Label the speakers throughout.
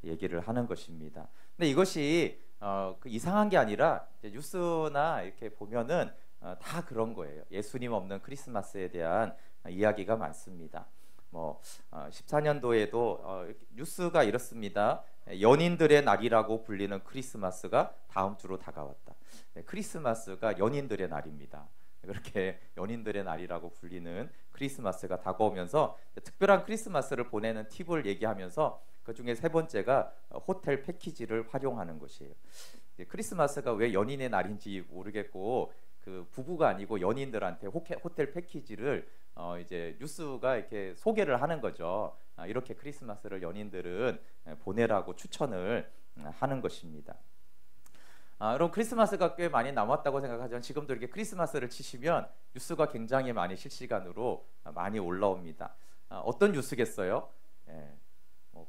Speaker 1: 얘기를 하는 것입니다. 근데 이것이 그 이상한 게 아니라 뉴스나 이렇게 보면은 다 그런 거예요. 예수님 없는 크리스마스에 대한 이야기가 많습니다. 뭐 14년도에도 뉴스가 이렇습니다. 연인들의 날이라고 불리는 크리스마스가 다음 주로 다가왔다. 크리스마스가 연인들의 날입니다. 그렇게 연인들의 날이라고 불리는 크리스마스가 다가오면서 특별한 크리스마스를 보내는 팁을 얘기하면서 그 중에 세 번째가 호텔 패키지를 활용하는 것이에요. 크리스마스가 왜 연인의 날인지 모르겠고 그 부부가 아니고 연인들한테 호텔 패키지를 이제 뉴스가 이렇게 소개를 하는 거죠. 이렇게 크리스마스를 연인들은 보내라고 추천을 하는 것입니다. 여러분 크리스마스가 꽤 많이 남았다고 생각하지만 지금도 이렇게 크리스마스를 치시면 뉴스가 굉장히 많이 실시간으로 많이 올라옵니다. 어떤 뉴스겠어요?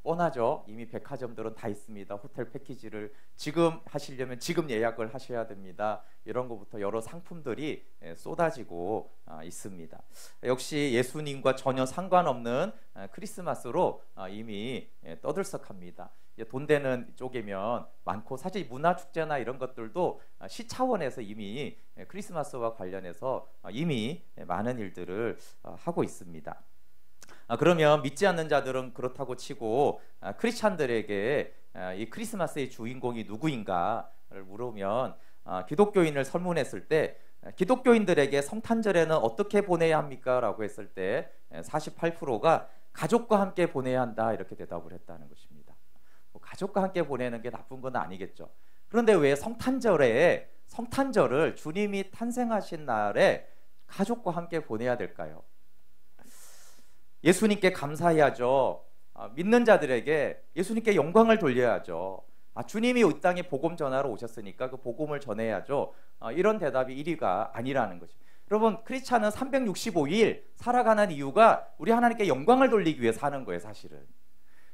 Speaker 1: 뻔하죠. 이미 백화점들은 다 있습니다. 호텔 패키지를 지금 하시려면 지금 예약을 하셔야 됩니다. 이런 것부터 여러 상품들이 쏟아지고 있습니다. 역시 예수님과 전혀 상관없는 크리스마스로 이미 떠들썩합니다. 돈 되는 쪽이면 많고 사실 문화축제나 이런 것들도 시 차원에서 이미 크리스마스와 관련해서 이미 많은 일들을 하고 있습니다. 그러면 믿지 않는 자들은 그렇다고 치고 크리스찬들에게 이 크리스마스의 주인공이 누구인가를 물으면 기독교인을 설문했을 때 기독교인들에게 성탄절에는 어떻게 보내야 합니까? 라고 했을 때 48%가 가족과 함께 보내야 한다 이렇게 대답을 했다는 것입니다. 가족과 함께 보내는 게 나쁜 건 아니겠죠. 그런데 왜 성탄절을 주님이 탄생하신 날에 가족과 함께 보내야 될까요? 예수님께 감사해야죠. 믿는 자들에게 예수님께 영광을 돌려야죠. 주님이 이 땅에 복음 전하러 오셨으니까 그 복음을 전해야죠. 이런 대답이 1위가 아니라는 것입니다. 여러분 크리스찬은 365일 살아가는 이유가 우리 하나님께 영광을 돌리기 위해 사는 거예요, 사실은.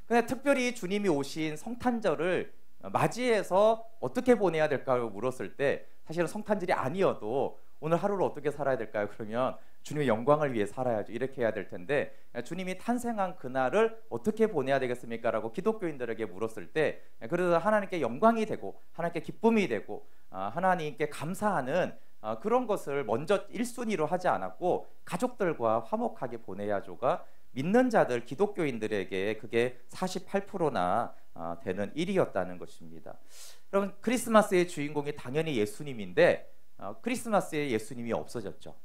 Speaker 1: 근데 특별히 주님이 오신 성탄절을 맞이해서 어떻게 보내야 될까요? 물었을 때 사실은 성탄절이 아니어도 오늘 하루를 어떻게 살아야 될까요? 그러면 주님의 영광을 위해 살아야죠. 이렇게 해야 될 텐데 주님이 탄생한 그날을 어떻게 보내야 되겠습니까? 라고 기독교인들에게 물었을 때 그래서 하나님께 영광이 되고 하나님께 기쁨이 되고 하나님께 감사하는 그런 것을 먼저 1순위로 하지 않았고 가족들과 화목하게 보내야죠가 믿는 자들 기독교인들에게 그게 48%나 되는 1위였다는 것입니다. 여러분 크리스마스의 주인공이 당연히 예수님인데 크리스마스에 예수님이 없어졌죠.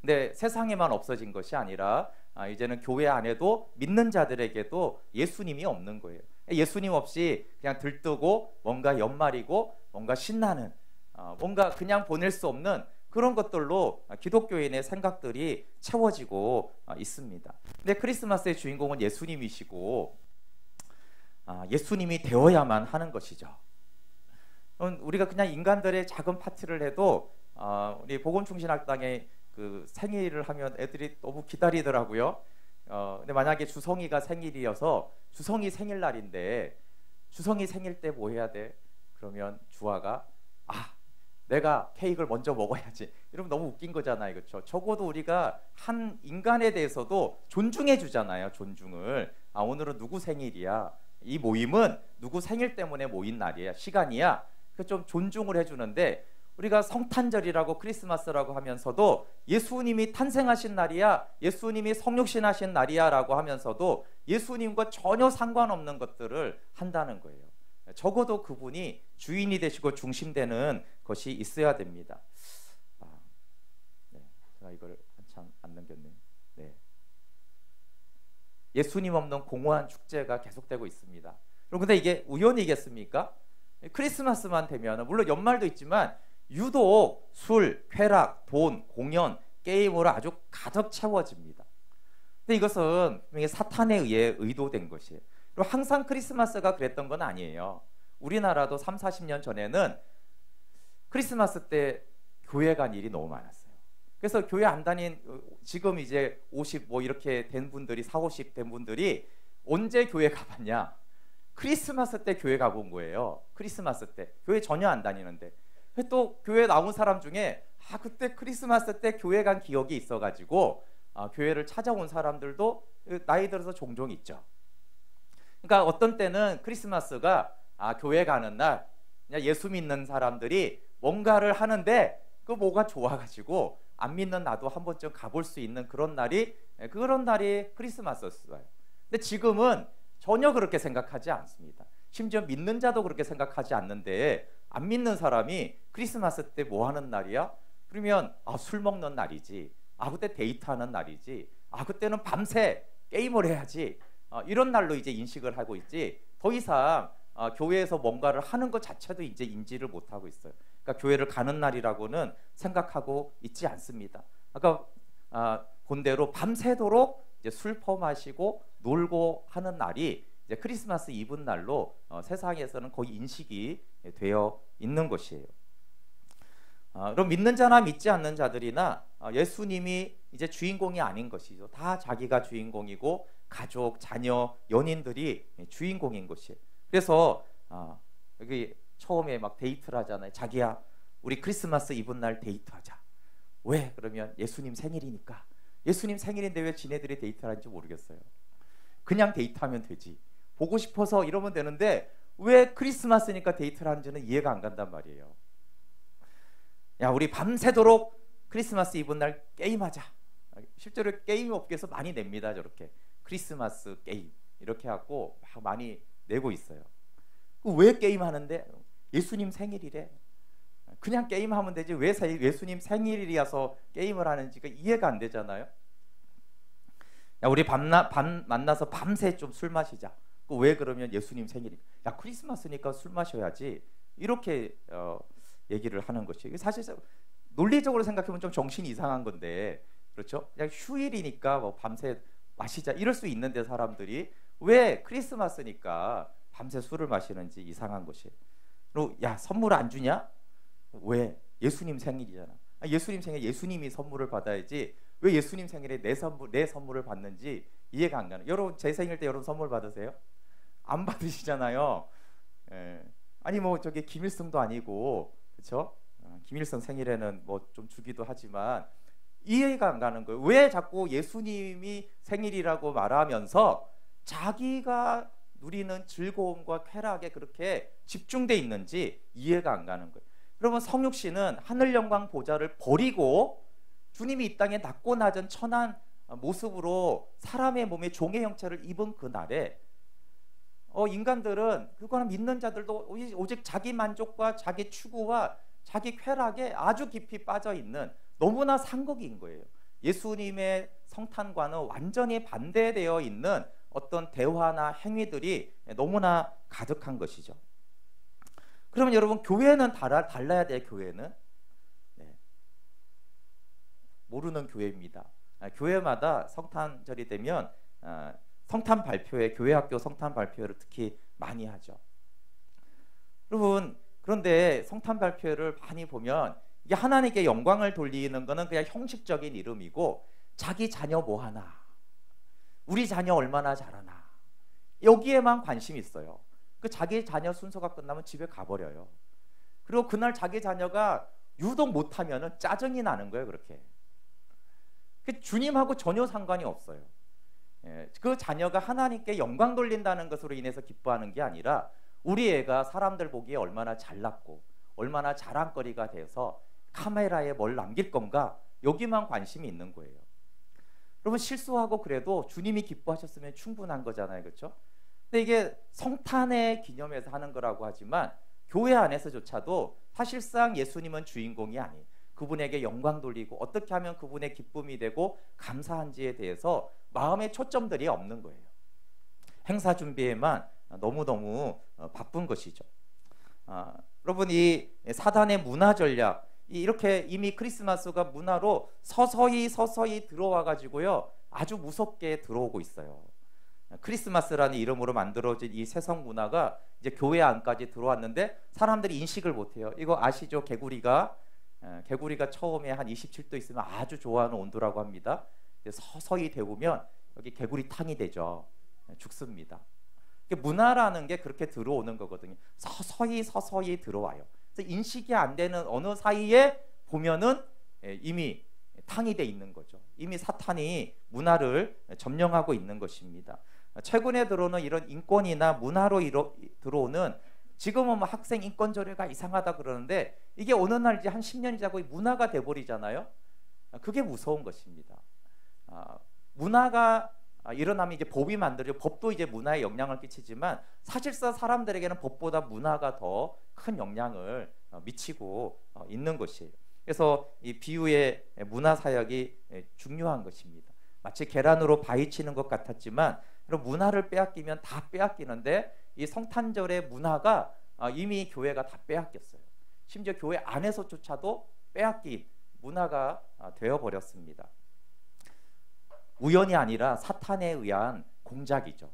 Speaker 1: 근데 세상에만 없어진 것이 아니라 이제는 교회 안에도 믿는 자들에게도 예수님이 없는 거예요. 예수님 없이 그냥 들뜨고 뭔가 연말이고 뭔가 신나는 뭔가 그냥 보낼 수 없는 그런 것들로 기독교인의 생각들이 채워지고 있습니다. 근데 크리스마스의 주인공은 예수님이시고 예수님이 되어야만 하는 것이죠. 우리가 그냥 인간들의 작은 파티를 해도 우리 복음충신학당에 그 생일을 하면 애들이 너무 기다리더라고요. 근데 만약에 주성이가 생일이어서 주성이 생일날인데 주성이 생일 때 뭐 해야 돼? 그러면 주아가 내가 케이크를 먼저 먹어야지. 이러면 너무 웃긴 거잖아요. 그렇죠? 적어도 우리가 한 인간에 대해서도 존중해 주잖아요. 존중을. 오늘은 누구 생일이야. 이 모임은 누구 생일 때문에 모인 날이야. 시간이야. 그래서 좀 존중을 해주는데 우리가 성탄절이라고 크리스마스라고 하면서도 예수님이 탄생하신 날이야, 예수님이 성육신하신 날이야 라고 하면서도 예수님과 전혀 상관없는 것들을 한다는 거예요. 적어도 그분이 주인이 되시고 중심되는 것이 있어야 됩니다. 제가 이걸 한참 안 넘겼네요. 예수님 없는 공허한 축제가 계속되고 있습니다. 그런데 이게 우연이겠습니까? 크리스마스만 되면 물론 연말도 있지만 유독 술, 쾌락, 돈, 공연, 게임으로 아주 가득 채워집니다. 근데 이것은 사탄에 의해 의도된 것이에요. 그리고 항상 크리스마스가 그랬던 건 아니에요. 우리나라도 3, 40년 전에는 크리스마스 때 교회 간 일이 너무 많았어요. 그래서 교회 안 다닌 지금 이제 50 뭐 이렇게 된 분들이 40, 50 된 분들이 언제 교회 가봤냐? 크리스마스 때 교회 가본 거예요. 크리스마스 때 교회 전혀 안 다니는데 또 교회 나온 사람 중에 그때 크리스마스 때 교회 간 기억이 있어가지고 교회를 찾아온 사람들도 나이 들어서 종종 있죠. 그러니까 어떤 때는 크리스마스가 교회 가는 날, 그냥 예수 믿는 사람들이 뭔가를 하는데 그 뭐가 좋아가지고 안 믿는 나도 한 번쯤 가볼 수 있는 그런 날이 크리스마스였어요. 근데 지금은 전혀 그렇게 생각하지 않습니다. 심지어 믿는 자도 그렇게 생각하지 않는데, 안 믿는 사람이 크리스마스 때 뭐 하는 날이야? 그러면 술 먹는 날이지, 그때 데이트하는 날이지, 그때는 밤새 게임을 해야지, 이런 날로 이제 인식을 하고 있지, 더 이상 교회에서 뭔가를 하는 것 자체도 이제 인지를 못하고 있어요. 그러니까 교회를 가는 날이라고는 생각하고 있지 않습니다. 아까 본 대로 밤새도록 이제 술 퍼마시고 놀고 하는 날이 이제 크리스마스 이브 날로 세상에서는 거의 인식이 되어 있는 것이에요. 그럼 믿는 자나 믿지 않는 자들이나 예수님이 이제 주인공이 아닌 것이죠. 다 자기가 주인공이고 가족, 자녀, 연인들이 주인공인 것이에요. 그래서 여기 처음에 막 데이트를 하잖아요. 자기야, 우리 크리스마스 이브 날 데이트하자. 왜? 그러면 예수님 생일이니까. 예수님 생일인데 왜 지네들이 데이트를 하는지 모르겠어요. 그냥 데이트하면 되지. 보고 싶어서 이러면 되는데 왜 크리스마스니까 데이트를 하는지는 이해가 안 간단 말이에요. 야, 우리 밤새도록 크리스마스 이브 날 게임하자. 실제로 게임 업계에서 많이 냅니다. 저렇게 크리스마스 게임 이렇게 하고 막 많이 내고 있어요. 왜 게임하는데? 예수님 생일이래. 그냥 게임하면 되지 왜 예수님 생일이라서 게임을 하는지가 이해가 안 되잖아요. 야, 우리 만나서 밤새 좀 술 마시자. 왜? 그러면 예수님 생일이. 야, 크리스마스니까 술 마셔야지. 이렇게 얘기를 하는 것이 사실 논리적으로 생각하면 좀 정신이 이상한 건데, 그렇죠? 그냥 휴일이니까 뭐 밤새 마시자 이럴 수 있는데 사람들이 왜 크리스마스니까 밤새 술을 마시는지 이상한 것이에요. 그리고 야, 선물 안 주냐? 왜? 예수님 생일이잖아. 예수님 생일 예수님이 선물을 받아야지 왜 예수님 생일에 내 선물을 받는지 이해가 안 가는. 여러분 제 생일 때 여러분 선물 받으세요? 안 받으시잖아요. 아니 뭐 저기 김일성도 아니고, 그렇죠? 김일성 생일에는 뭐 좀 주기도 하지만 이해가 안 가는 거예요. 왜 자꾸 예수님이 생일이라고 말하면서 자기가 누리는 즐거움과 쾌락에 그렇게 집중돼 있는지 이해가 안 가는 거예요. 그러면 성육신은 하늘 영광 보좌를 버리고 주님이 이 땅에 낮고 낮은 천한 모습으로 사람의 몸에 종의 형체를 입은 그날에 인간들은, 그거는 믿는 자들도 오직 자기 만족과 자기 추구와 자기 쾌락에 아주 깊이 빠져 있는 너무나 상극인 거예요. 예수님의 성탄과는 완전히 반대되어 있는 어떤 대화나 행위들이 너무나 가득한 것이죠. 그러면 여러분 교회는 달라야 돼요. 교회는 모르는 교회입니다. 교회마다 성탄절이 되면 성탄 발표회, 교회 학교 성탄 발표회를 특히 많이 하죠. 여러분 그런데 성탄 발표회를 많이 보면 이게 하나님께 영광을 돌리는 거는 그냥 형식적인 이름이고, 자기 자녀 뭐 하나, 우리 자녀 얼마나 잘하나, 여기에만 관심이 있어요. 그 자기 자녀 순서가 끝나면 집에 가버려요. 그리고 그날 자기 자녀가 유독 못하면은 짜증이 나는 거예요. 그렇게 주님하고 전혀 상관이 없어요. 그 자녀가 하나님께 영광 돌린다는 것으로 인해서 기뻐하는 게 아니라 우리 애가 사람들 보기에 얼마나 잘났고 얼마나 자랑거리가 돼서 카메라에 뭘 남길 건가, 여기만 관심이 있는 거예요. 여러분 실수하고 그래도 주님이 기뻐하셨으면 충분한 거잖아요. 그렇죠? 근데 이게 성탄의 기념에서 하는 거라고 하지만 교회 안에서조차도 사실상 예수님은 주인공이 아닌, 그분에게 영광 돌리고 어떻게 하면 그분의 기쁨이 되고 감사한지에 대해서 마음의 초점들이 없는 거예요. 행사 준비에만 너무너무 바쁜 것이죠. 여러분 이 사단의 문화 전략, 이렇게 이미 크리스마스가 문화로 서서히 들어와 가지고요 아주 무섭게 들어오고 있어요. 크리스마스라는 이름으로 만들어진 이 세상 문화가 이제 교회 안까지 들어왔는데 사람들이 인식을 못해요. 이거 아시죠? 개구리가 처음에 한 27도 있으면 아주 좋아하는 온도라고 합니다. 서서히 데우면 여기 개구리 탕이 되죠. 죽습니다. 문화라는 게 그렇게 들어오는 거거든요. 서서히 들어와요. 그래서 인식이 안 되는 어느 사이에 보면은 이미 탕이 돼 있는 거죠. 이미 사탄이 문화를 점령하고 있는 것입니다. 최근에 들어오는 이런 인권이나 문화로 들어오는 지금은 뭐 학생 인권 조례가 이상하다 그러는데 이게 어느 날 이제 한 10년이 자고 문화가 돼버리잖아요. 그게 무서운 것입니다. 문화가 일어나면 이제 법이 만들어져 법도 이제 문화에 영향을 끼치지만 사실상 사람들에게는 법보다 문화가 더 큰 영향을 미치고 있는 것이에요. 그래서 이 비유의 문화 사역이 중요한 것입니다. 마치 계란으로 바위치는 것 같았지만 문화를 빼앗기면 다 빼앗기는데 이 성탄절의 문화가 이미 교회가 다 빼앗겼어요. 심지어 교회 안에서조차도 빼앗긴 문화가 되어버렸습니다. 우연이 아니라 사탄에 의한 공작이죠.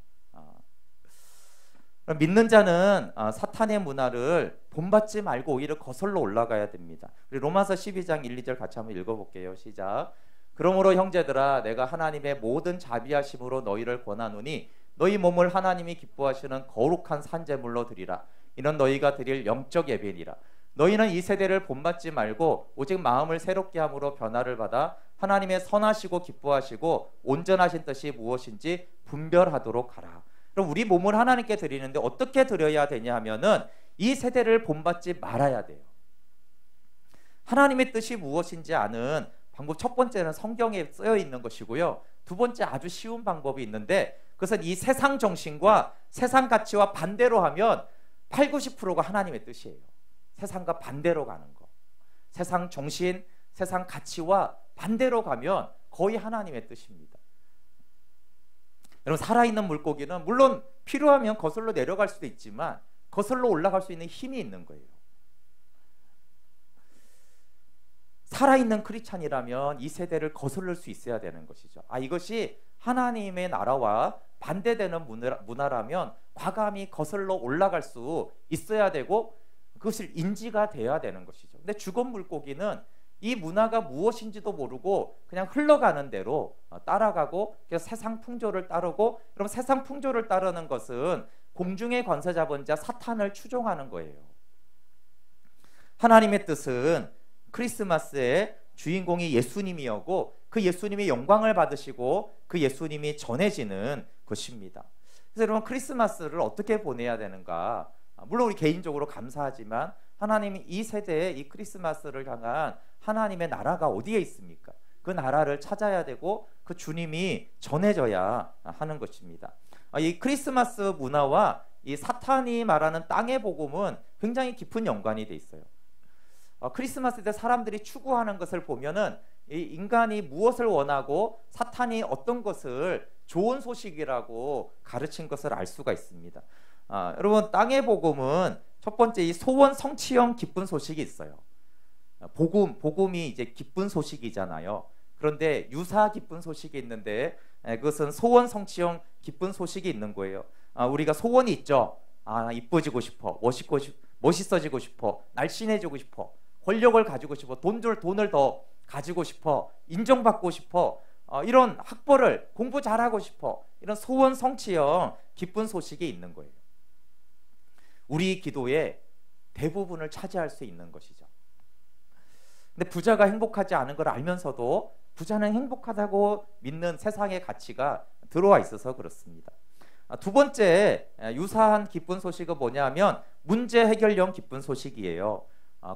Speaker 1: 믿는 자는 사탄의 문화를 본받지 말고 오히려 거슬러 올라가야 됩니다. 우리 로마서 12장 1, 2절 같이 한번 읽어볼게요. 시작. 그러므로 형제들아 내가 하나님의 모든 자비하심으로 너희를 권하노니 너희 몸을 하나님이 기뻐하시는 거룩한 산제물로 드리라. 이는 너희가 드릴 영적 예배니라. 너희는 이 세대를 본받지 말고 오직 마음을 새롭게 함으로 변화를 받아 하나님의 선하시고 기뻐하시고 온전하신 뜻이 무엇인지 분별하도록 하라. 그럼 우리 몸을 하나님께 드리는데 어떻게 드려야 되냐 하면은 이 세대를 본받지 말아야 돼요. 하나님의 뜻이 무엇인지 아는 방법 첫 번째는 성경에 쓰여 있는 것이고요. 두 번째 아주 쉬운 방법이 있는데 그것은 이 세상 정신과 세상 가치와 반대로 하면 8, 90%가 하나님의 뜻이에요. 세상과 반대로 가는 거. 세상 정신, 세상 가치와 반대로 가면 거의 하나님의 뜻입니다. 여러분 살아있는 물고기는 물론 필요하면 거슬러 내려갈 수도 있지만 거슬러 올라갈 수 있는 힘이 있는 거예요. 살아있는 크리스찬이라면 이 세대를 거슬릴 수 있어야 되는 것이죠. 이것이 하나님의 나라와 반대되는 문화라면 과감히 거슬러 올라갈 수 있어야 되고 그것을 인지가 돼야 되는 것이죠. 근데 죽은 물고기는 이 문화가 무엇인지도 모르고 그냥 흘러가는 대로 따라가고 그래서 세상 풍조를 따르고 그럼 세상 풍조를 따르는 것은 공중의 권세 잡은 자 사탄을 추종하는 거예요. 하나님의 뜻은 크리스마스의 주인공이 예수님이었고 그 예수님이 영광을 받으시고 그 예수님이 전해지는 것입니다. 그래서 여러분 크리스마스를 어떻게 보내야 되는가? 물론 우리 개인적으로 감사하지만 하나님이 이 세대에 이 크리스마스를 향한 하나님의 나라가 어디에 있습니까? 그 나라를 찾아야 되고 그 주님이 전해져야 하는 것입니다. 이 크리스마스 문화와 이 사탄이 말하는 땅의 복음은 굉장히 깊은 연관이 돼 있어요. 크리스마스 때 사람들이 추구하는 것을 보면은 이 인간이 무엇을 원하고 사탄이 어떤 것을 좋은 소식이라고 가르친 것을 알 수가 있습니다. 여러분 땅의 복음은 첫 번째 이 소원 성취형 기쁜 소식이 있어요. 복음이 이제 기쁜 소식이잖아요. 그런데 유사 기쁜 소식이 있는데 그것은 소원 성취형 기쁜 소식이 있는 거예요. 우리가 소원이 있죠. 이뻐지고 싶어, 멋있어지고 싶어, 날씬해지고 싶어, 권력을 가지고 싶어, 돈을 더 가지고 싶어, 인정받고 싶어, 이런 학벌을 공부 잘하고 싶어, 이런 소원 성취형 기쁜 소식이 있는 거예요. 우리 기도의 대부분을 차지할 수 있는 것이죠. 근데 부자가 행복하지 않은 걸 알면서도 부자는 행복하다고 믿는 세상의 가치가 들어와 있어서 그렇습니다. 두 번째 유사한 기쁜 소식은 뭐냐면 문제 해결형 기쁜 소식이에요.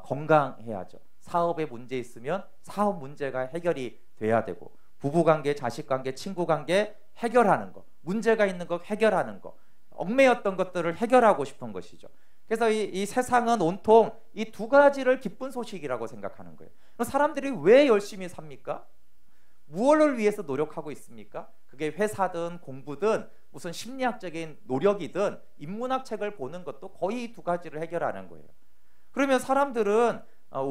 Speaker 1: 건강해야죠. 사업에 문제 있으면 사업 문제가 해결이 돼야 되고 부부관계, 자식관계, 친구관계 해결하는 거, 문제가 있는 거 해결하는 거, 얽매였던 것들을 해결하고 싶은 것이죠. 그래서 이 세상은 온통 이 두 가지를 기쁜 소식이라고 생각하는 거예요. 사람들이 왜 열심히 삽니까? 무엇을 위해서 노력하고 있습니까? 그게 회사든 공부든 무슨 심리학적인 노력이든 인문학 책을 보는 것도 거의 이 두 가지를 해결하는 거예요. 그러면 사람들은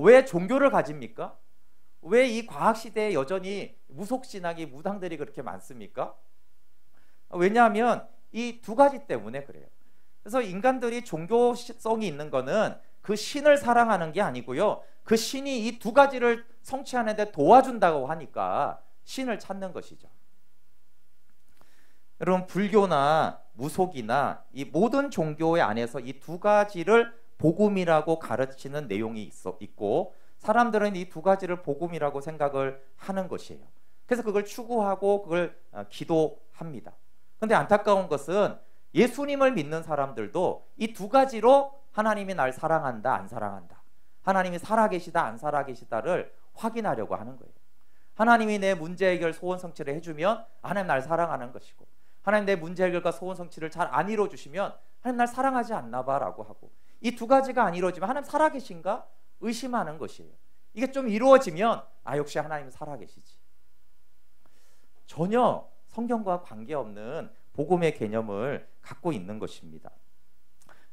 Speaker 1: 왜 종교를 가집니까? 왜 이 과학시대에 여전히 무속신앙이 무당들이 그렇게 많습니까? 왜냐하면 이 두 가지 때문에 그래요. 그래서 인간들이 종교성이 있는 거는 그 신을 사랑하는 게 아니고요. 그 신이 이 두 가지를 성취하는 데 도와준다고 하니까 신을 찾는 것이죠. 여러분 불교나 무속이나 이 모든 종교의 안에서 이 두 가지를 복음이라고 가르치는 내용이 있고 사람들은 이 두 가지를 복음이라고 생각을 하는 것이에요. 그래서 그걸 추구하고 그걸 기도합니다. 근데 안타까운 것은 예수님을 믿는 사람들도 이 두 가지로 하나님이 날 사랑한다, 안 사랑한다, 하나님이 살아계시다, 안 살아계시다를 확인하려고 하는 거예요. 하나님이 내 문제 해결 소원 성취를 해주면 하나님 날 사랑하는 것이고, 하나님 내 문제 해결과 소원 성취를 잘 안 이루어주시면 하나님 날 사랑하지 않나 봐 라고 하고, 이 두 가지가 안 이루어지면 하나님 살아계신가 의심하는 것이에요. 이게 좀 이루어지면 역시 하나님 살아계시지. 전혀 성경과 관계없는 복음의 개념을 갖고 있는 것입니다.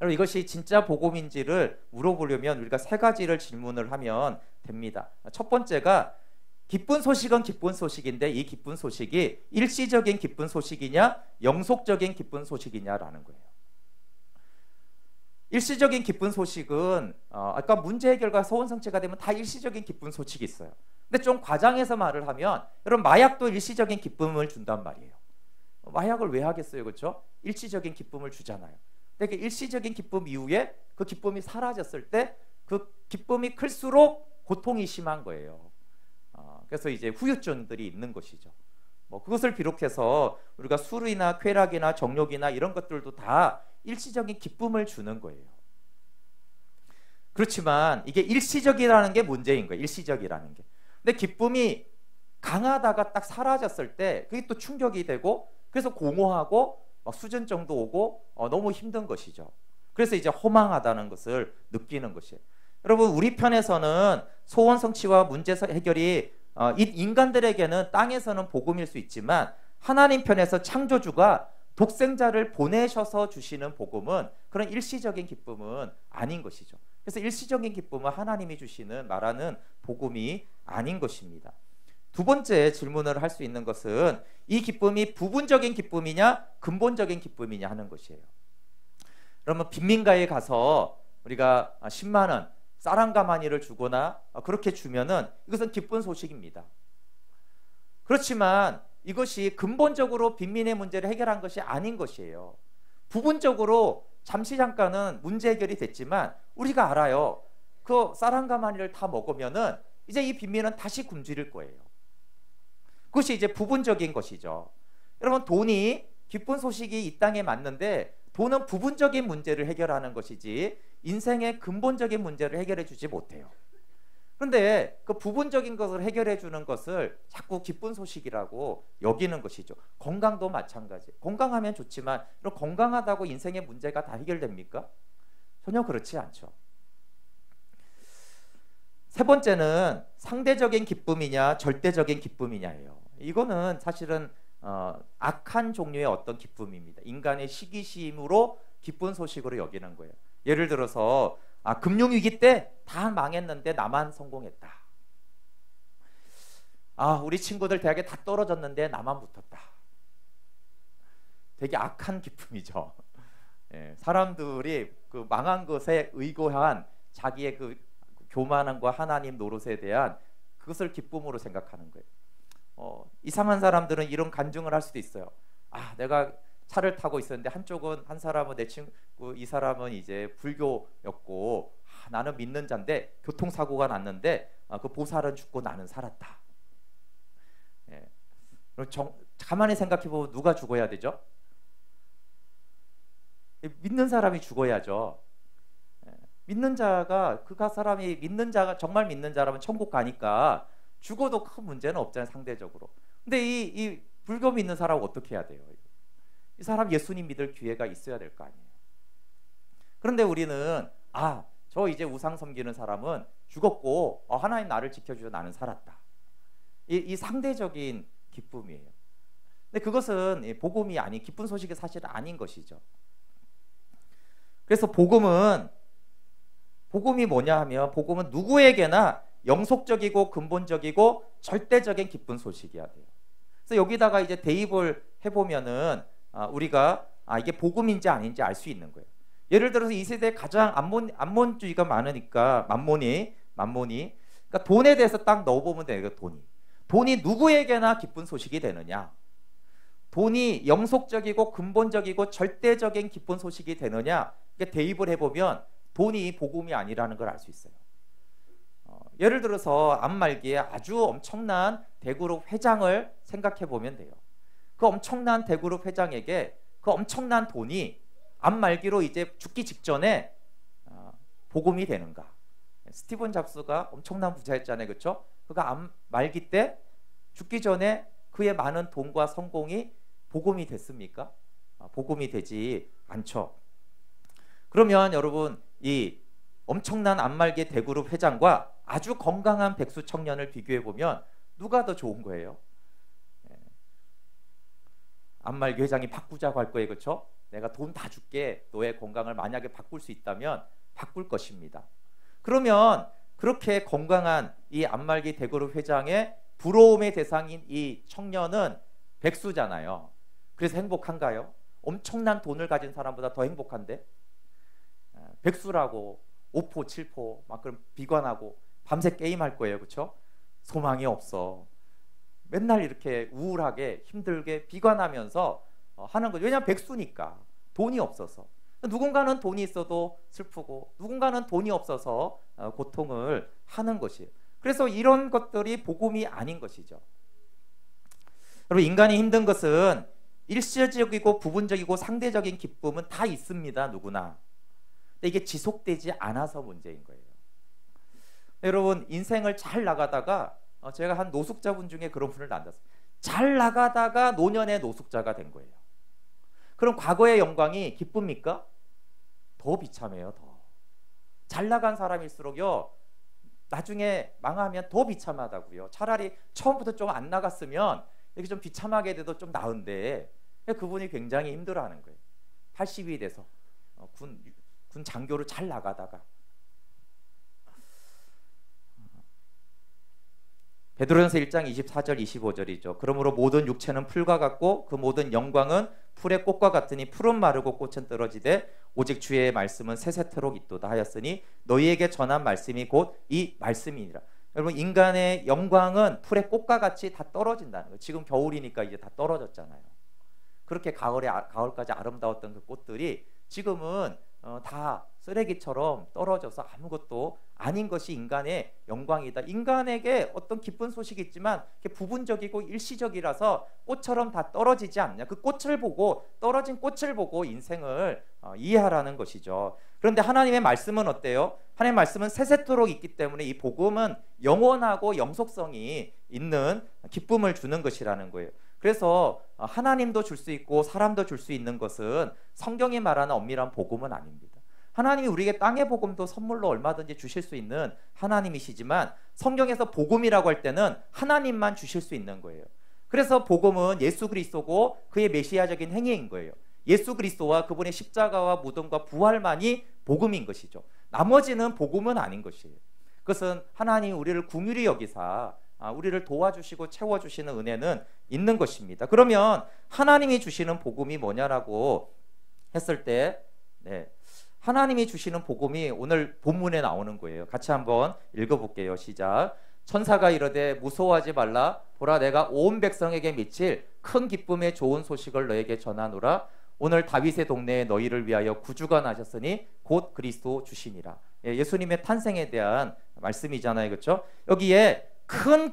Speaker 1: 여러분, 이것이 진짜 복음인지를 물어보려면 우리가 세 가지를 질문을 하면 됩니다. 첫 번째가 기쁜 소식은 기쁜 소식인데 이 기쁜 소식이 일시적인 기쁜 소식이냐 영속적인 기쁜 소식이냐라는 거예요. 일시적인 기쁜 소식은 아까 문제 해결과 소원 성취가 되면 다 일시적인 기쁜 소식이 있어요. 근데 좀 과장해서 말을 하면 여러분, 마약도 일시적인 기쁨을 준단 말이에요. 마약을 왜 하겠어요, 그렇죠? 일시적인 기쁨을 주잖아요. 근데 그 일시적인 기쁨 이후에 그 기쁨이 사라졌을 때 그 기쁨이 클수록 고통이 심한 거예요. 그래서 이제 후유증들이 있는 것이죠. 그것을 비롯해서 우리가 술이나 쾌락이나 정욕이나 이런 것들도 다 일시적인 기쁨을 주는 거예요. 그렇지만 이게 일시적이라는 게 문제인 거예요. 일시적이라는 게. 근데 기쁨이 강하다가 딱 사라졌을 때 그게 또 충격이 되고, 그래서 공허하고 수전증도 오고 너무 힘든 것이죠. 그래서 이제 허망하다는 것을 느끼는 것이에요. 여러분, 우리 편에서는 소원 성취와 문제 해결이 이 인간들에게는 땅에서는 복음일 수 있지만, 하나님 편에서 창조주가 독생자를 보내셔서 주시는 복음은 그런 일시적인 기쁨은 아닌 것이죠. 그래서 일시적인 기쁨은 하나님이 주시는 말하는 복음이 아닌 것입니다. 두 번째 질문을 할 수 있는 것은 이 기쁨이 부분적인 기쁨이냐 근본적인 기쁨이냐 하는 것이에요. 그러면 빈민가에 가서 우리가 10만 원 쌀한가마니를 주거나 그렇게 주면은 이것은 기쁜 소식입니다. 그렇지만 이것이 근본적으로 빈민의 문제를 해결한 것이 아닌 것이에요. 부분적으로 잠시 잠깐은 문제 해결이 됐지만 우리가 알아요. 그 쌀한가마니를 다 먹으면은 이제 이 빈민은 다시 굶주릴 거예요. 그것이 이제 부분적인 것이죠. 여러분, 돈이 기쁜 소식이 이 땅에 맞는데 돈은 부분적인 문제를 해결하는 것이지 인생의 근본적인 문제를 해결해 주지 못해요. 그런데 그 부분적인 것을 해결해 주는 것을 자꾸 기쁜 소식이라고 여기는 것이죠. 건강도 마찬가지. 건강하면 좋지만 그럼 건강하다고 인생의 문제가 다 해결됩니까? 전혀 그렇지 않죠. 세 번째는 상대적인 기쁨이냐 절대적인 기쁨이냐예요. 이거는 사실은 악한 종류의 어떤 기쁨입니다. 인간의 시기심으로 기쁜 소식으로 여기는 거예요. 예를 들어서 금융위기 때 다 망했는데 나만 성공했다. 우리 친구들 대학에 다 떨어졌는데 나만 붙었다. 되게 악한 기쁨이죠. 사람들이 그 망한 것에 의거한 자기의 그 교만함과 하나님 노릇에 대한 그것을 기쁨으로 생각하는 거예요. 이상한 사람들은 이런 간증을 할 수도 있어요. 내가 차를 타고 있었는데 한 사람은 내 친구, 이 사람은 이제 불교였고 나는 믿는 자인데 교통사고가 났는데 그 보살은 죽고 나는 살았다. 가만히 생각해 보면 누가 죽어야 되죠? 믿는 사람이 죽어야죠. 믿는 자가 사람이 믿는 자가 정말 믿는 자라면 천국 가니까 죽어도 큰 문제는 없잖아요, 상대적으로. 근데 이 불교 믿는 사람은 어떻게 해야 돼요? 이 사람 예수님 믿을 기회가 있어야 될 거 아니에요. 그런데 우리는 저 이제 우상 섬기는 사람은 죽었고 하나님 나를 지켜주셔서 나는 살았다. 이 상대적인 기쁨이에요. 근데 그것은 복음이 아닌, 기쁜 소식이 사실 아닌 것이죠. 그래서 복음이 뭐냐 하면 복음은 누구에게나 영속적이고 근본적이고 절대적인 기쁜 소식이어야 돼요. 그래서 여기다가 이제 대입을 해보면은 우리가 이게 복음인지 아닌지 알 수 있는 거예요. 예를 들어서 이 세대에 가장 암몬주의가 많으니까 만몬이 그러니까 돈에 대해서 딱 넣어보면 돼요. 돈이 누구에게나 기쁜 소식이 되느냐, 돈이 영속적이고 근본적이고 절대적인 기쁜 소식이 되느냐, 대입을 해보면 돈이 복음이 아니라는 걸 알 수 있어요. 예를 들어서 암 말기에 아주 엄청난 대그룹 회장을 생각해 보면 돼요. 그 엄청난 대그룹 회장에게 그 엄청난 돈이 암 말기로 이제 죽기 직전에 복음이 되는가? 스티븐 잡스가 엄청난 부자였잖아요, 그렇죠? 그가 암 말기 때 죽기 전에 그의 많은 돈과 성공이 복음이 됐습니까? 복음이 되지 않죠. 그러면 여러분, 이 엄청난 암말기 대그룹 회장과 아주 건강한 백수 청년을 비교해 보면 누가 더 좋은 거예요? 암말기 회장이 바꾸자고 할 거예요, 그렇죠? 내가 돈 다 줄게. 너의 건강을 만약에 바꿀 수 있다면 바꿀 것입니다. 그러면 그렇게 건강한 이 암말기 대그룹 회장의 부러움의 대상인 이 청년은 백수잖아요. 그래서 행복한가요? 엄청난 돈을 가진 사람보다 더 행복한데? 백수라고 5포 7포 막 그럼 비관하고 밤새 게임할 거예요, 그렇죠? 소망이 없어. 맨날 이렇게 우울하게 힘들게 비관하면서 하는 거죠. 왜냐하면 백수니까, 돈이 없어서. 누군가는 돈이 있어도 슬프고 누군가는 돈이 없어서 고통을 하는 것이에요. 그래서 이런 것들이 복음이 아닌 것이죠. 여러분, 인간이 힘든 것은 일시적이고 부분적이고 상대적인 기쁨은 다 있습니다, 누구나. 근데 이게 지속되지 않아서 문제인 거예요. 여러분, 인생을 잘 나가다가 제가 한 노숙자분 중에 그런 분을 만났어요. 잘 나가다가 노년의 노숙자가 된 거예요. 그럼 과거의 영광이 기쁩니까? 더 비참해요. 더 잘 나간 사람일수록요, 나중에 망하면 더 비참하다고요. 차라리 처음부터 좀 안 나갔으면 이렇게 좀 비참하게 돼도 좀 나은데, 그분이 굉장히 힘들어하는 거예요. 80이 돼서 군 장교를 잘 나가다가. 베드로전서 1장 24절 25절이죠. 그러므로 모든 육체는 풀과 같고 그 모든 영광은 풀의 꽃과 같으니 풀은 마르고 꽃은 떨어지되 오직 주의 말씀은 세세토록 있도다 하였으니 너희에게 전한 말씀이 곧 이 말씀이니라. 여러분, 인간의 영광은 풀의 꽃과 같이 다 떨어진다는 거예요. 지금 겨울이니까 이제 다 떨어졌잖아요. 그렇게 가을까지 아름다웠던 그 꽃들이 지금은 다 쓰레기처럼 떨어져서 아무것도 아닌 것이 인간의 영광이다. 인간에게 어떤 기쁜 소식이 있지만 부분적이고 일시적이라서 꽃처럼 다 떨어지지 않냐. 그 꽃을 보고, 떨어진 꽃을 보고 인생을 이해하라는 것이죠. 그런데 하나님의 말씀은 어때요? 하나님의 말씀은 세세토록 있기 때문에 이 복음은 영원하고 영속성이 있는 기쁨을 주는 것이라는 거예요. 그래서 하나님도 줄 수 있고 사람도 줄 수 있는 것은 성경이 말하는 엄밀한 복음은 아닙니다. 하나님이 우리에게 땅의 복음도 선물로 얼마든지 주실 수 있는 하나님이시지만 성경에서 복음이라고 할 때는 하나님만 주실 수 있는 거예요. 그래서 복음은 예수 그리스도고 그의 메시아적인 행위인 거예요. 예수 그리스도와 그분의 십자가와 무덤과 부활만이 복음인 것이죠. 나머지는 복음은 아닌 것이에요. 그것은 하나님이 우리를 긍휼히 여기사 우리를 도와주시고 채워주시는 은혜는 있는 것입니다. 그러면 하나님이 주시는 복음이 뭐냐라고 했을 때, 하나님이 주시는 복음이 오늘 본문에 나오는 거예요. 같이 한번 읽어볼게요. 시작. 천사가 이르되 무서워하지 말라. 보라, 내가 온 백성에게 미칠 큰 기쁨의 좋은 소식을 너에게 전하노라. 오늘 다윗의 동네에 너희를 위하여 구주가 나셨으니 곧 그리스도 주시니라. 예수님의 탄생에 대한 말씀이잖아요, 그렇죠? 여기에 큰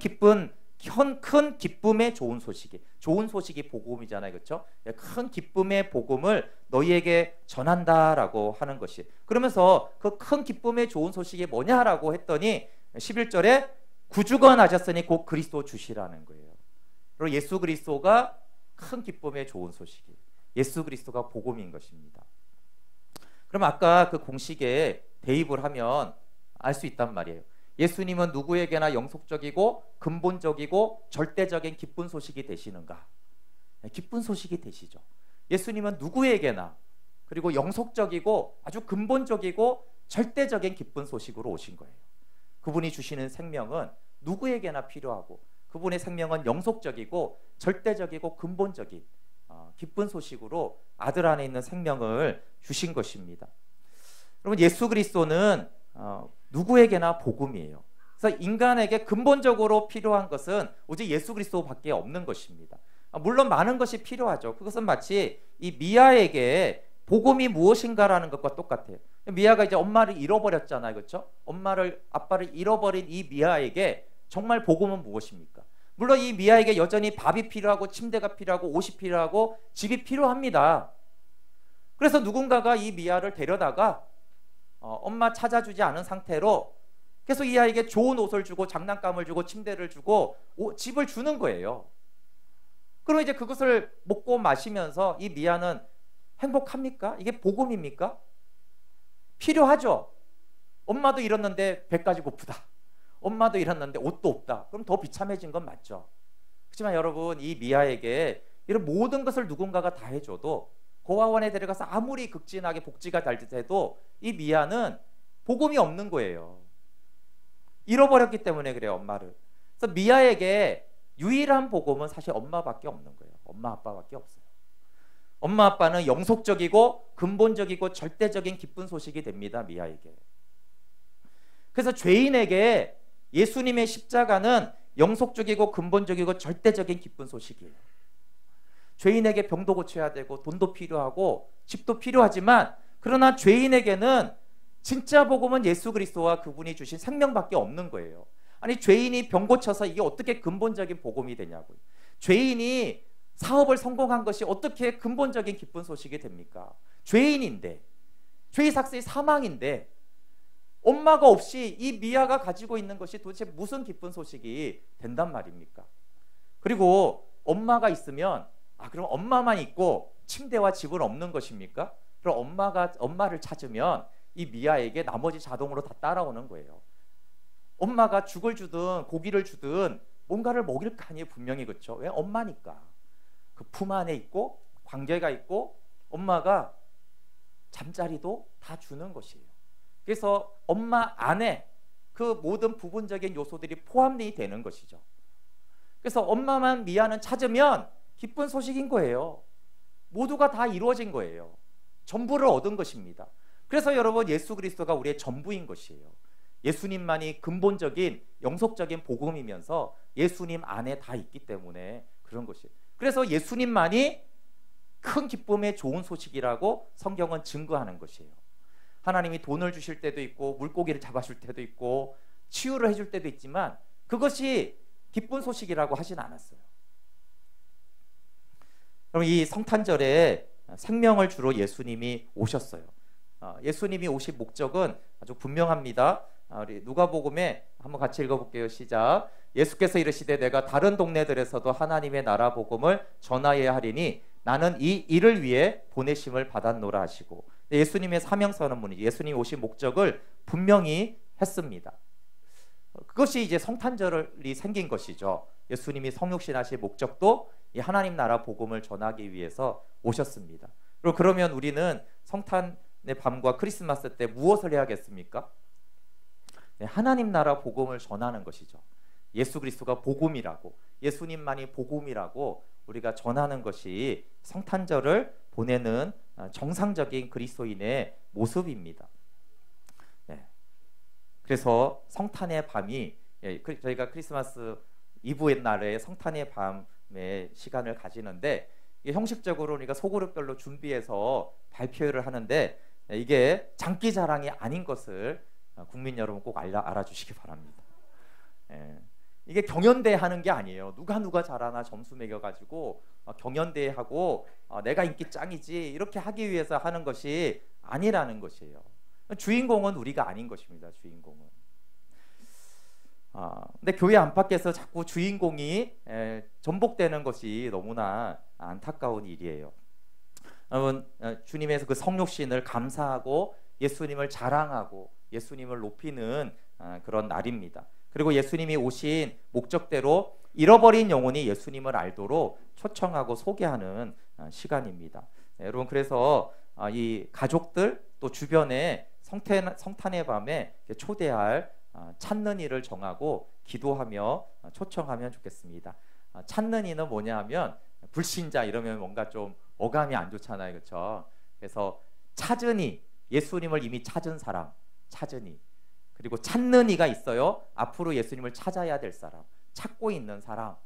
Speaker 1: 기쁨의 좋은 소식이 복음이잖아요, 그렇죠? 큰 기쁨의 복음을 너희에게 전한다라고 하는 것이. 그러면서 그 큰 기쁨의 좋은 소식이 뭐냐라고 했더니 11절에 구주가 나셨으니 곧 그리스도 주시라는 거예요. 그리고 예수 그리스도가 큰 기쁨의 좋은 소식이, 예수 그리스도가 복음인 것입니다. 그럼 아까 그 공식에 대입을 하면 알 수 있단 말이에요. 예수님은 누구에게나 영속적이고 근본적이고 절대적인 기쁜 소식이 되시는가? 기쁜 소식이 되시죠. 예수님은 누구에게나, 그리고 영속적이고 아주 근본적이고 절대적인 기쁜 소식으로 오신 거예요. 그분이 주시는 생명은 누구에게나 필요하고, 그분의 생명은 영속적이고 절대적이고 근본적인 기쁜 소식으로 아들 안에 있는 생명을 주신 것입니다. 여러분, 예수 그리스도는 누구에게나 복음이에요. 그래서 인간에게 근본적으로 필요한 것은 오직 예수 그리스도밖에 없는 것입니다. 물론 많은 것이 필요하죠. 그것은 마치 이 미아에게 복음이 무엇인가라는 것과 똑같아요. 미아가 이제 엄마를 잃어버렸잖아요, 그렇죠? 아빠를 잃어버린 이 미아에게 정말 복음은 무엇입니까? 물론 이 미아에게 여전히 밥이 필요하고 침대가 필요하고 옷이 필요하고 집이 필요합니다. 그래서 누군가가 이 미아를 데려다가 엄마 찾아주지 않은 상태로 계속 이 아이에게 좋은 옷을 주고 장난감을 주고 침대를 주고 집을 주는 거예요. 그럼 이제 그것을 먹고 마시면서 이 미아는 행복합니까? 이게 복음입니까? 필요하죠. 엄마도 잃었는데 배까지 고프다. 엄마도 잃었는데 옷도 없다. 그럼 더 비참해진 건 맞죠. 그렇지만 여러분, 이 미아에게 이런 모든 것을 누군가가 다 해줘도, 고아원에 데려가서 아무리 극진하게 복지가 잘 돼도 이 미아는 복음이 없는 거예요. 잃어버렸기 때문에 그래요, 엄마를. 그래서 미아에게 유일한 복음은 사실 엄마밖에 없는 거예요. 엄마 아빠밖에 없어요. 엄마 아빠는 영속적이고 근본적이고 절대적인 기쁜 소식이 됩니다, 미아에게. 그래서 죄인에게 예수님의 십자가는 영속적이고 근본적이고 절대적인 기쁜 소식이에요. 죄인에게 병도 고쳐야 되고 돈도 필요하고 집도 필요하지만, 그러나 죄인에게는 진짜 복음은 예수 그리스도와 그분이 주신 생명밖에 없는 거예요. 아니, 죄인이 병 고쳐서 이게 어떻게 근본적인 복음이 되냐고요. 죄인이 사업을 성공한 것이 어떻게 근본적인 기쁜 소식이 됩니까? 죄인인데, 죄의 삭스의 사망인데, 엄마가 없이 이 미아가 가지고 있는 것이 도대체 무슨 기쁜 소식이 된단 말입니까? 그리고 엄마가 있으면, 그럼 엄마만 있고 침대와 집은 없는 것입니까? 그럼 엄마를 찾으면 이 미아에게 나머지 자동으로 다 따라오는 거예요. 엄마가 죽을 주든 고기를 주든 뭔가를 먹일 거 아니에요, 분명히. 그렇죠? 왜? 엄마니까. 그 품 안에 있고 관계가 있고 엄마가 잠자리도 다 주는 것이에요. 그래서 엄마 안에 그 모든 부분적인 요소들이 포함이 되는 것이죠. 그래서 엄마만 미아는 찾으면 기쁜 소식인 거예요. 모두가 다 이루어진 거예요. 전부를 얻은 것입니다. 그래서 여러분, 예수 그리스도가 우리의 전부인 것이에요. 예수님만이 근본적인 영속적인 복음이면서 예수님 안에 다 있기 때문에 그런 것이에요. 그래서 예수님만이 큰 기쁨의 좋은 소식이라고 성경은 증거하는 것이에요. 하나님이 돈을 주실 때도 있고 물고기를 잡아줄 때도 있고 치유를 해줄 때도 있지만 그것이 기쁜 소식이라고 하진 않았어요. 그럼 이 성탄절에 생명을 주러 예수님이 오셨어요. 예수님이 오신 목적은 아주 분명합니다. 우리 누가복음에 한번 같이 읽어볼게요. 시작. 예수께서 이르시되 내가 다른 동네들에서도 하나님의 나라 복음을 전하여야 하리니 나는 이 일을 위해 보내심을 받았노라 하시고, 예수님의 사명 선언문이 예수님이 오신 목적을 분명히 했습니다. 그것이 이제 성탄절이 생긴 것이죠. 예수님이 성육신하실 목적도 이 하나님 나라 복음을 전하기 위해서 오셨습니다. 그리고 그러면 우리는 성탄의 밤과 크리스마스 때 무엇을 해야겠습니까? 하나님 나라 복음을 전하는 것이죠. 예수 그리스도가 복음이라고, 예수님만이 복음이라고 우리가 전하는 것이 성탄절을 보내는 정상적인 그리스도인의 모습입니다. 그래서 성탄의 밤이, 저희가 크리스마스 이브의 날에 성탄의 밤의 시간을 가지는데, 형식적으로 우리가 소그룹별로 준비해서 발표를 하는데, 이게 장기자랑이 아닌 것을 국민 여러분 꼭 알아주시기 바랍니다. 이게 경연대회 하는 게 아니에요. 누가 잘하나 점수 매겨가지고 경연대회 하고 내가 인기 짱이지 이렇게 하기 위해서 하는 것이 아니라는 것이에요. 주인공은 우리가 아닌 것입니다. 주인공은. 근데 교회 안팎에서 자꾸 주인공이 전복되는 것이 너무나 안타까운 일이에요. 여러분, 주님의 그 성육신을 감사하고 예수님을 자랑하고 예수님을 높이는 그런 날입니다. 그리고 예수님이 오신 목적대로 잃어버린 영혼이 예수님을 알도록 초청하고 소개하는 시간입니다. 여러분, 그래서 이 가족들 또 주변에 성탄의 밤에 초대할 찾는 이를 정하고 기도하며 초청하면 좋겠습니다. 찾는 이는 뭐냐 하면, 불신자 이러면 뭔가 좀 어감이 안 좋잖아요. 그렇죠? 그래서 찾은 이, 예수님을 이미 찾은 사람, 찾은 이. 그리고 찾는 이가 있어요. 앞으로 예수님을 찾아야 될 사람, 찾고 있는 사람,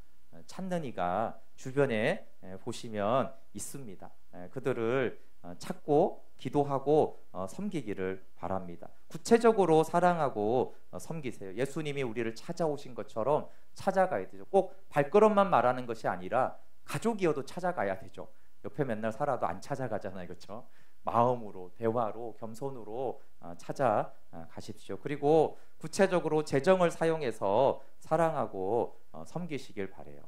Speaker 1: 찾는 이가 주변에 보시면 있습니다. 그들을 찾고 기도하고 섬기기를 바랍니다. 구체적으로 사랑하고 섬기세요. 예수님이 우리를 찾아오신 것처럼 찾아가야 되죠. 꼭 발걸음만 말하는 것이 아니라 가족이어도 찾아가야 되죠. 옆에 맨날 살아도 안 찾아가잖아요, 그렇죠? 마음으로, 대화로, 겸손으로 찾아가십시오. 그리고 구체적으로 재정을 사용해서 사랑하고 섬기시길 바래요.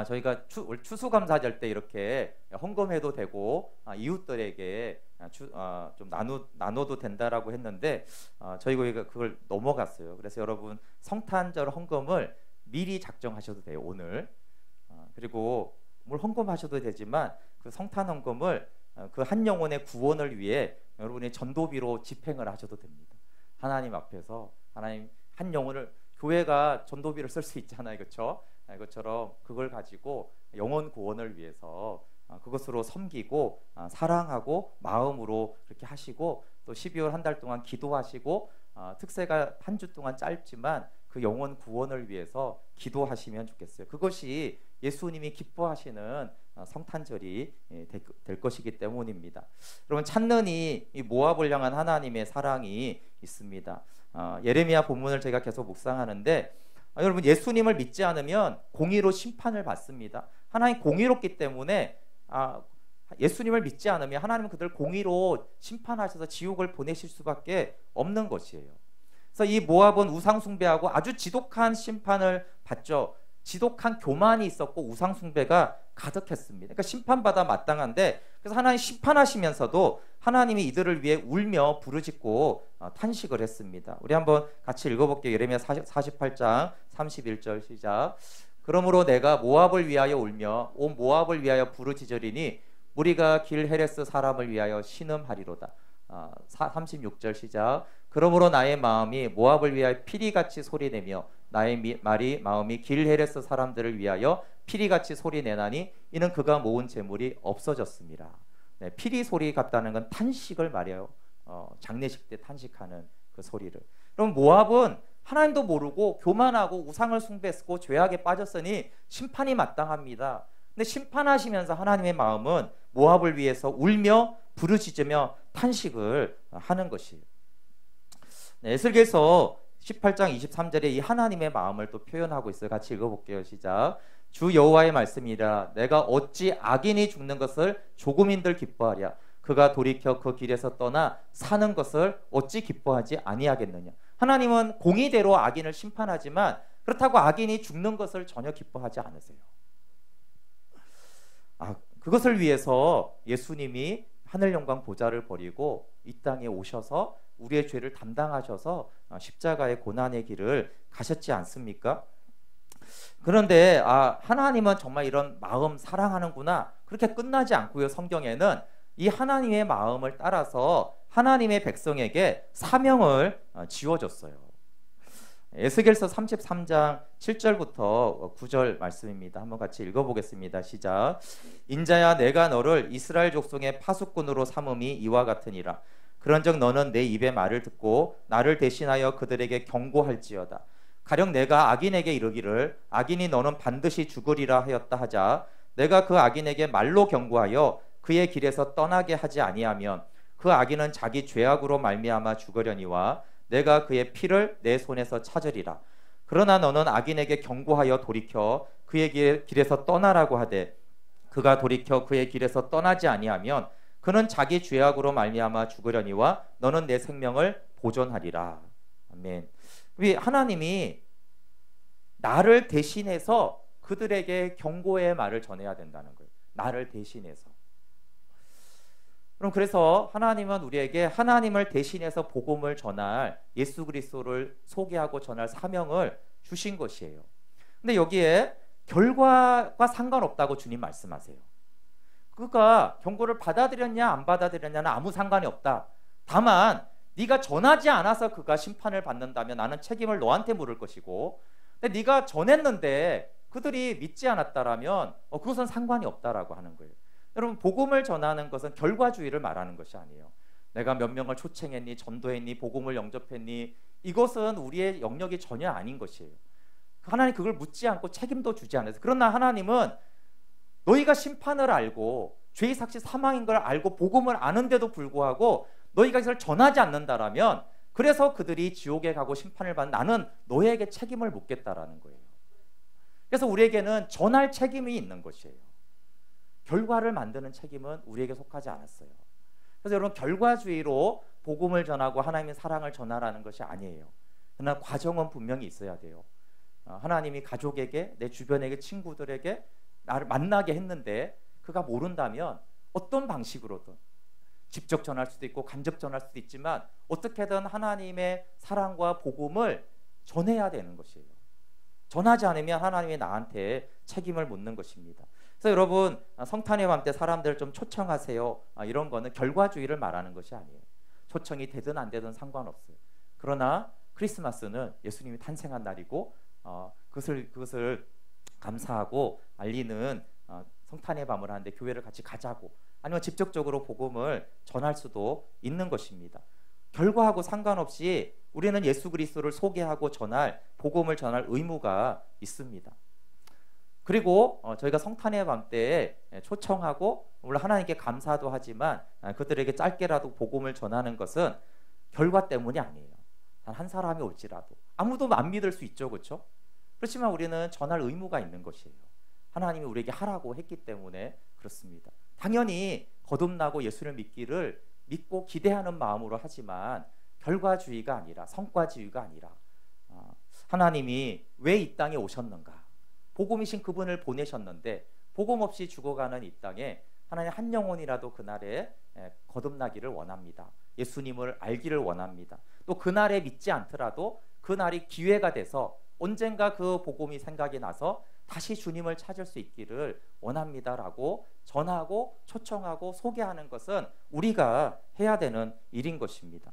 Speaker 1: 저희가 올 추수감사절 때 이렇게 헌금해도 되고 이웃들에게 좀 나눠도 된다라고 했는데 저희가 그걸 넘어갔어요. 그래서 여러분 성탄절 헌금을 미리 작정하셔도 돼요, 오늘. 그리고 뭘 헌금하셔도 되지만 그 성탄 헌금을 그 한 영혼의 구원을 위해 여러분이 전도비로 집행을 하셔도 됩니다. 하나님 앞에서 하나님 한 영혼을, 교회가 전도비를 쓸 수 있잖아요, 그렇죠? 이것처럼 그걸 가지고 영혼 구원을 위해서 그것으로 섬기고 사랑하고 마음으로 그렇게 하시고, 또 12월 한 달 동안 기도하시고 특세가 한 주 동안 짧지만 그 영혼 구원을 위해서 기도하시면 좋겠어요. 그것이 예수님이 기뻐하시는 성탄절이 될 것이기 때문입니다. 여러분, 찾는 이 모압을 향한 하나님의 사랑이 있습니다. 예레미야 본문을 제가 계속 묵상하는데 여러분, 예수님을 믿지 않으면 공의로 심판을 받습니다. 하나님 공의롭기 때문에 예수님을 믿지 않으면 하나님은 그들 공의로 심판하셔서 지옥을 보내실 수밖에 없는 것이에요. 그래서 이 모압은 우상 숭배하고 아주 지독한 심판을 받죠. 지독한 교만이 있었고 우상 숭배가 가득했습니다. 그러니까 심판받아 마땅한데, 그래서 하나님 심판하시면서도 하나님이 이들을 위해 울며 부르짖고 탄식을 했습니다. 우리 한번 같이 읽어볼게요. 예레미야 48장 31절 시작. 그러므로 내가 모압을 위하여 울며 온 모압을 위하여 부르짖으리니 무리가 길 헤레스 사람을 위하여 신음하리로다. 36절 시작. 그러므로 나의 마음이 모압을 위하여 피리같이 소리내며 나의 마음이 길 헤레스 사람들을 위하여 피리같이 소리내나니 이는 그가 모은 재물이 없어졌습니다. 네, 피리 소리 같다는 건 탄식을 말해요. 장례식 때 탄식하는 그 소리를. 그럼 모압은 하나님도 모르고 교만하고 우상을 숭배했고 죄악에 빠졌으니 심판이 마땅합니다. 근데 심판하시면서 하나님의 마음은 모압을 위해서 울며 부르짖으며 탄식을 하는 것이에요. 네, 에스겔서 18장 23절에 이 하나님의 마음을 또 표현하고 있어요. 같이 읽어볼게요. 시작. 주 여호와의 말씀이라. 내가 어찌 악인이 죽는 것을 조금인들 기뻐하랴. 그가 돌이켜 그 길에서 떠나 사는 것을 어찌 기뻐하지 아니하겠느냐. 하나님은 공의대로 악인을 심판하지만 그렇다고 악인이 죽는 것을 전혀 기뻐하지 않으세요. 그것을 위해서 예수님이 하늘 영광 보좌를 버리고 이 땅에 오셔서 우리의 죄를 담당하셔서 십자가의 고난의 길을 가셨지 않습니까? 그런데 하나님은 정말 이런 마음 사랑하는구나, 그렇게 끝나지 않고요. 성경에는 이 하나님의 마음을 따라서 하나님의 백성에게 사명을 지워줬어요. 에스겔서 33장 7절부터 9절 말씀입니다. 한번 같이 읽어보겠습니다. 시작. 인자야, 내가 너를 이스라엘 족속의 파수꾼으로 삼음이 이와 같으니라. 그런즉 너는 내 입의 말을 듣고 나를 대신하여 그들에게 경고할지어다. 가령 내가 악인에게 이르기를 악인이 너는 반드시 죽으리라 하였다 하자 내가 그 악인에게 말로 경고하여 그의 길에서 떠나게 하지 아니하면 그 악인은 자기 죄악으로 말미암아 죽으려니와 내가 그의 피를 내 손에서 찾으리라. 그러나 너는 악인에게 경고하여 돌이켜 그의 길에서 떠나라고 하되 그가 돌이켜 그의 길에서 떠나지 아니하면 그는 자기 죄악으로 말미암아 죽으려니와 너는 내 생명을 보존하리라. 아멘. 우리 하나님이 나를 대신해서 그들에게 경고의 말을 전해야 된다는 거예요. 나를 대신해서. 그럼 그래서 하나님은 우리에게 하나님을 대신해서 복음을 전할, 예수 그리스도를 소개하고 전할 사명을 주신 것이에요. 근데 여기에 결과가 상관없다고 주님 말씀하세요. 그가 경고를 받아들였냐 안 받아들였냐는 아무 상관이 없다. 다만 네가 전하지 않아서 그가 심판을 받는다면 나는 책임을 너한테 물을 것이고, 근데 네가 전했는데 그들이 믿지 않았다라면 그것은 상관이 없다라고 하는 거예요. 여러분, 복음을 전하는 것은 결과주의를 말하는 것이 아니에요. 내가 몇 명을 초청했니, 전도했니, 복음을 영접했니, 이것은 우리의 영역이 전혀 아닌 것이에요. 하나님 그걸 묻지 않고 책임도 주지 않아서. 그러나 하나님은 너희가 심판을 알고 죄의 삭시 사망인 걸 알고 복음을 아는데도 불구하고 너희가 이것을 전하지 않는다라면 그래서 그들이 지옥에 가고 심판을 받는 나는 너희에게 책임을 묻겠다라는 거예요. 그래서 우리에게는 전할 책임이 있는 것이에요. 결과를 만드는 책임은 우리에게 속하지 않았어요. 그래서 여러분 결과주의로 복음을 전하고 하나님의 사랑을 전하라는 것이 아니에요. 그러나 과정은 분명히 있어야 돼요. 하나님이 가족에게 내 주변에게 친구들에게 나를 만나게 했는데 그가 모른다면 어떤 방식으로든 직접 전할 수도 있고 간접 전할 수도 있지만 어떻게든 하나님의 사랑과 복음을 전해야 되는 것이에요. 전하지 않으면 하나님이 나한테 책임을 묻는 것입니다. 그래서 여러분 성탄의 밤 때 사람들을 좀 초청하세요. 이런 거는 결과주의를 말하는 것이 아니에요. 초청이 되든 안 되든 상관없어요. 그러나 크리스마스는 예수님이 탄생한 날이고 그것을 감사하고 알리는 성탄의 밤을 하는데 교회를 같이 가자고 아니면 직접적으로 복음을 전할 수도 있는 것입니다. 결과하고 상관없이 우리는 예수 그리스도를 소개하고 전할 복음을 전할 의무가 있습니다. 그리고 저희가 성탄의 밤 때에 초청하고 물론 하나님께 감사도 하지만 그들에게 짧게라도 복음을 전하는 것은 결과 때문이 아니에요. 단 한 사람이 올지라도 아무도 안 믿을 수 있죠, 그렇죠? 그렇지만 우리는 전할 의무가 있는 것이에요. 하나님이 우리에게 하라고 했기 때문에 그렇습니다. 당연히 거듭나고 예수를 믿고 기대하는 마음으로 하지만 결과주의가 아니라 성과주의가 아니라 하나님이 왜 이 땅에 오셨는가? 복음이신 그분을 보내셨는데 복음 없이 죽어가는 이 땅에 하나님 한 영혼이라도 그날에 거듭나기를 원합니다. 예수님을 알기를 원합니다. 또 그날에 믿지 않더라도 그날이 기회가 돼서 언젠가 그 복음이 생각이 나서 다시 주님을 찾을 수 있기를 원합니다라고 전하고 초청하고 소개하는 것은 우리가 해야 되는 일인 것입니다.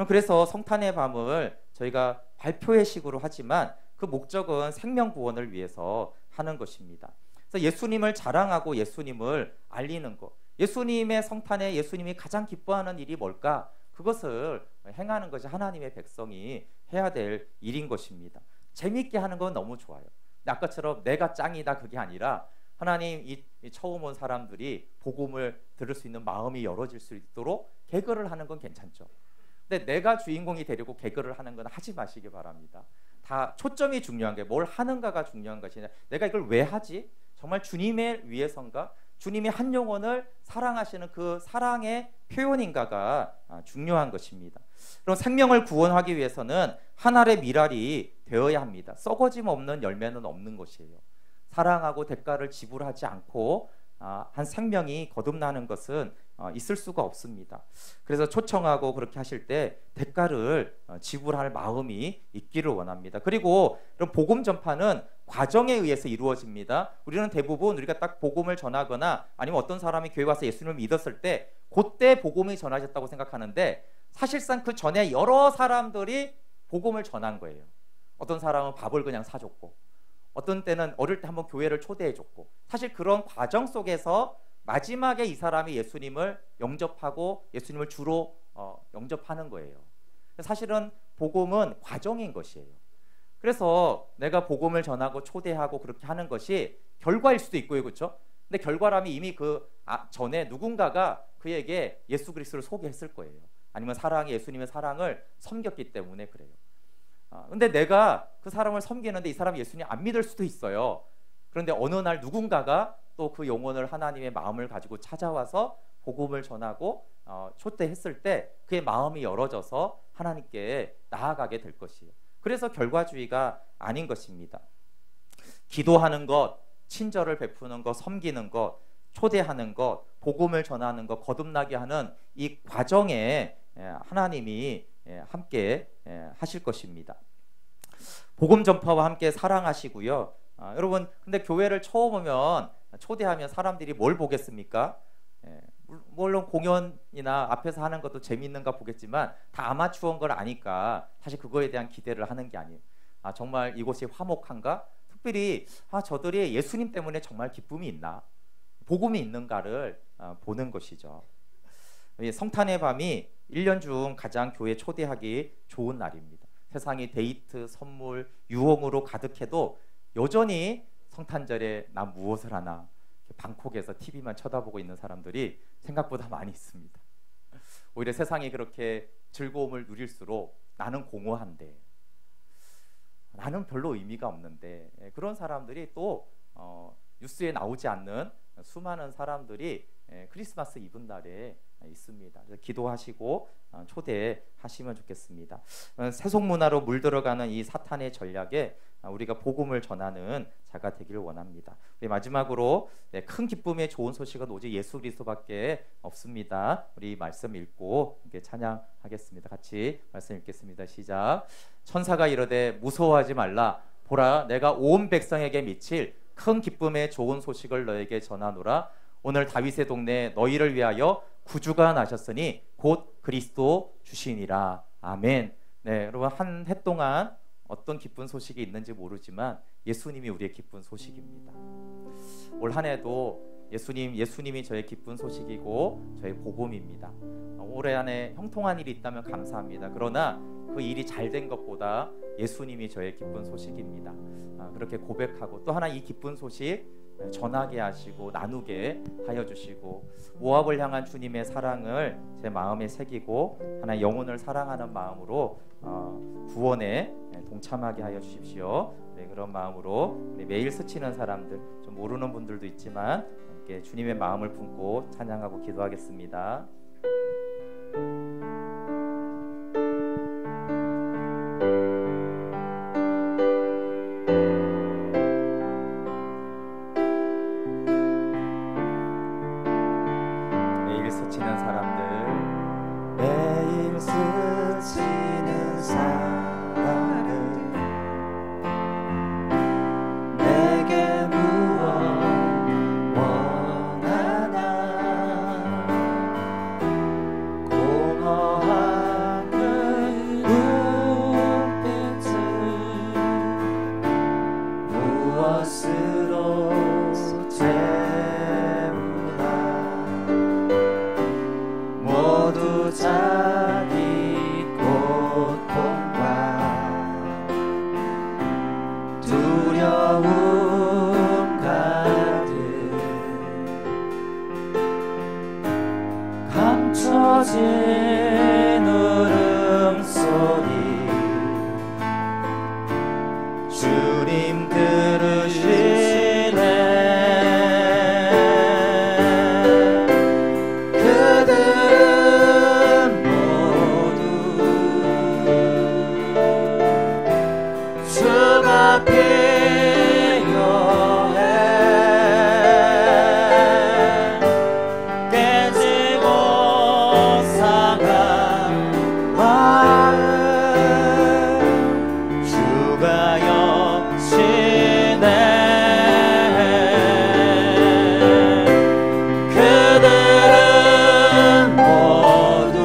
Speaker 1: 그래서 성탄의 밤을 저희가 발표회 식으로 하지만 그 목적은 생명 구원을 위해서 하는 것입니다. 그래서 예수님을 자랑하고 예수님을 알리는 것, 예수님의 성탄에 예수님이 가장 기뻐하는 일이 뭘까? 그것을 행하는 것이 하나님의 백성이 해야 될 일인 것입니다. 재미있게 하는 건 너무 좋아요. 아까처럼 내가 짱이다 그게 아니라 하나님 이 처음 온 사람들이 복음을 들을 수 있는 마음이 열어질 수 있도록 개그를 하는 건 괜찮죠. 근데 내가 주인공이 되려고 개그를 하는 건 하지 마시기 바랍니다. 다 초점이 중요한 게 뭘 하는가가 중요한 것이 아니라 내가 이걸 왜 하지? 정말 주님을 위해서인가? 주님이 한 영혼을 사랑하시는 그 사랑의 표현인가가 중요한 것입니다. 그럼 생명을 구원하기 위해서는 한 알의 밀알이 되어야 합니다. 썩어짐 없는 열매는 없는 것이에요. 사랑하고 대가를 지불하지 않고 한 생명이 거듭나는 것은 있을 수가 없습니다. 그래서 초청하고 그렇게 하실 때 대가를 지불할 마음이 있기를 원합니다. 그리고 이런 복음 전파는 과정에 의해서 이루어집니다. 우리는 대부분 우리가 딱 복음을 전하거나 아니면 어떤 사람이 교회 와서 예수님을 믿었을 때 그때 복음이 전하셨다고 생각하는데 사실상 그 전에 여러 사람들이 복음을 전한 거예요. 어떤 사람은 밥을 그냥 사줬고 어떤 때는 어릴 때 한번 교회를 초대해줬고 사실 그런 과정 속에서 마지막에 이 사람이 예수님을 영접하고 예수님을 주로 영접하는 거예요. 사실은 복음은 과정인 것이에요. 그래서 내가 복음을 전하고 초대하고 그렇게 하는 것이 결과일 수도 있고요, 그렇죠? 근데 결과라면 이미 그 전에 누군가가 그에게 예수 그리스도를 소개했을 거예요. 아니면 예수님의 사랑을 섬겼기 때문에 그래요. 근데 내가 그 사람을 섬기는데 이 사람이 예수님 안 믿을 수도 있어요. 그런데 어느 날 누군가가 또 그 영혼을 하나님의 마음을 가지고 찾아와서 복음을 전하고 초대했을 때 그의 마음이 열어져서 하나님께 나아가게 될 것이에요. 그래서 결과주의가 아닌 것입니다. 기도하는 것, 친절을 베푸는 것, 섬기는 것, 초대하는 것, 복음을 전하는 것, 거듭나게 하는 이 과정에 하나님이 함께 하실 것입니다. 복음 전파와 함께 사랑하시고요. 여러분 근데 교회를 처음 오면 초대하면 사람들이 뭘 보겠습니까? 물론 공연이나 앞에서 하는 것도 재미있는가 보겠지만 다 아마추어인 걸 아니까 사실 그거에 대한 기대를 하는 게 아니에요. 정말 이곳이 화목한가? 특별히 저들이 예수님 때문에 정말 기쁨이 있나? 복음이 있는가를 보는 것이죠. 성탄의 밤이 1년 중 가장 교회 초대하기 좋은 날입니다. 세상이 데이트, 선물, 유흥으로 가득해도 여전히 성탄절에 난 무엇을 하나 방콕에서 TV만 쳐다보고 있는 사람들이 생각보다 많이 있습니다. 오히려 세상이 그렇게 즐거움을 누릴수록 나는 공허한데, 나는 별로 의미가 없는데, 그런 사람들이 또 뉴스에 나오지 않는 수많은 사람들이 크리스마스 이브날에 있습니다. 그래서 기도하시고 초대하시면 좋겠습니다. 세속문화로 물들어가는 이 사탄의 전략에 우리가 복음을 전하는 자가 되기를 원합니다. 우리 마지막으로 큰 기쁨의 좋은 소식은 오직 예수 그리스도밖에 없습니다. 우리 말씀 읽고 이렇게 찬양하겠습니다. 같이 말씀 읽겠습니다. 시작. 천사가 이르되 무서워하지 말라. 보라, 내가 온 백성에게 미칠 큰 기쁨의 좋은 소식을 너에게 전하노라. 오늘 다윗의 동네에 너희를 위하여 구주가 나셨으니 곧 그리스도 주시니라. 아멘. 네, 여러분, 한 해 동안 어떤 기쁜 소식이 있는지 모르지만 예수님이 우리의 기쁜 소식입니다. 올 한 해도 예수님이 저의 기쁜 소식이고 저의 복음입니다. 올해 안에 형통한 일이 있다면 감사합니다. 그러나 그 일이 잘 된 것보다 예수님이 저의 기쁜 소식입니다. 그렇게 고백하고 또 하나 이 기쁜 소식 전하게 하시고 나누게 하여 주시고, 모압을 향한 주님의 사랑을 제 마음에 새기고 하나 영혼을 사랑하는 마음으로 구원에 동참하게 하여 주십시오. 네, 그런 마음으로 우리 매일 스치는 사람들, 좀 모르는 분들도 있지만 함께 주님의 마음을 품고 찬양하고 기도하겠습니다. 매일 스치는 사람들,
Speaker 2: 매일 스치는 사람들, 내게 무엇 원하나. 공허한 그 눈빛을 무엇으로 채우나. 모두 자기 고통과 두려움 가득 감춰진 울음소리, 주님 들으시네. 그들은 모두 주가 필요해. 깨지고 상한 마음 주가 여시네. 그들은 모두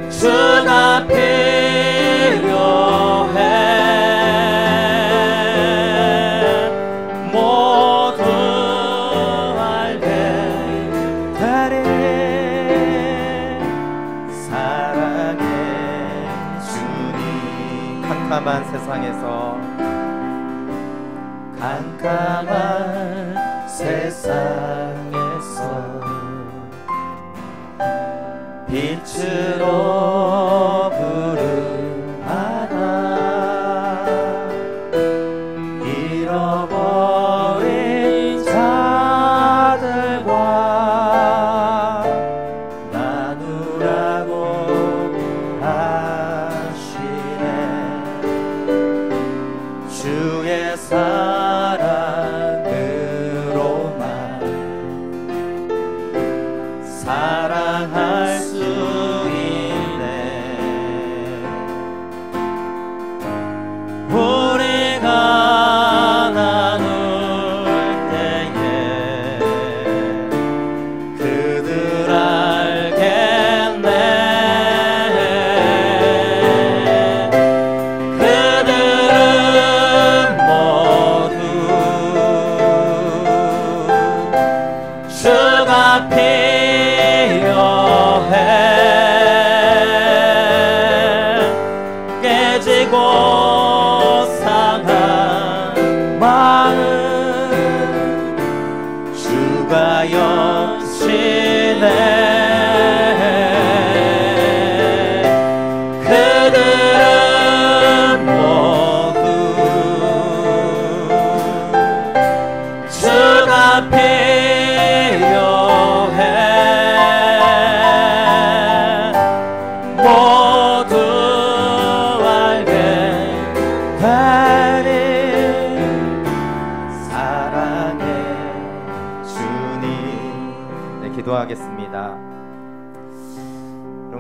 Speaker 2: 주가 필요해. 모두 알게 되리. 사랑의 주님.
Speaker 1: 캄캄한 세상에서
Speaker 2: 캄캄한 세상에서 빛으로 부름하나. 잃어버린 자들과 나누라고 하시네. 주의 사랑으로만 사랑할 수 있네.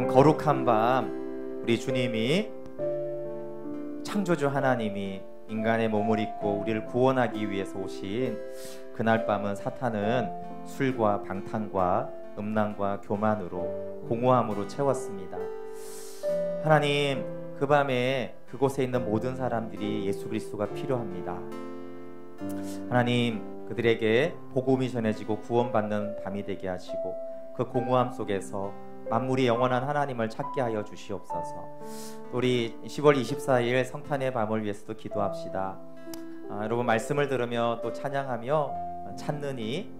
Speaker 1: 거룩한 밤 우리 주님이 창조주 하나님이 인간의 몸을 입고 우리를 구원하기 위해서 오신 그날 밤은 사탄은 술과 방탕과 음란과 교만으로 공허함으로 채웠습니다. 하나님, 그 밤에 그곳에 있는 모든 사람들이 예수 그리스도가 필요합니다. 하나님, 그들에게 복음이 전해지고 구원받는 밤이 되게 하시고 그 공허함 속에서 만물이 영원한 하나님을 찾게 하여 주시옵소서. 우리 10월 24일 성탄의 밤을 위해서도 기도합시다. 여러분, 말씀을 들으며 또 찬양하며 찾느니